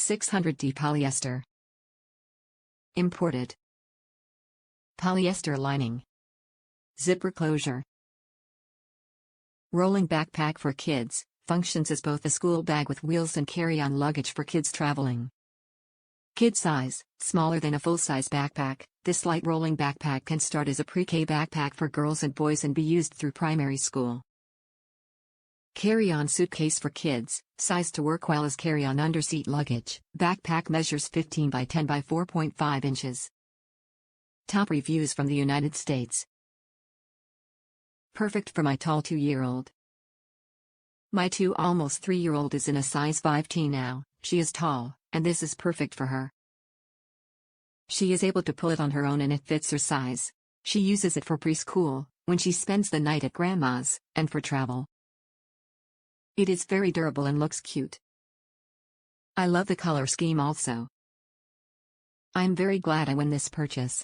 600D polyester. Imported. Polyester lining. Zipper closure. Rolling backpack for kids, functions as both a school bag with wheels and carry-on luggage for kids traveling. Kid size, smaller than a full-size backpack, this light rolling backpack can start as a pre-K backpack for girls and boys and be used through primary school. Carry-on suitcase for kids, size to work well as carry-on underseat luggage. Backpack measures 15 by 10 by 4.5 inches. Top reviews from the United States. Perfect for my tall 2-year-old. My 2 almost 3-year-old is in a size 5T now. She is tall, and this is perfect for her. She is able to pull it on her own and it fits her size. She uses it for preschool, when she spends the night at grandma's, and for travel. It is very durable and looks cute. I love the color scheme also. I'm very glad I won this purchase.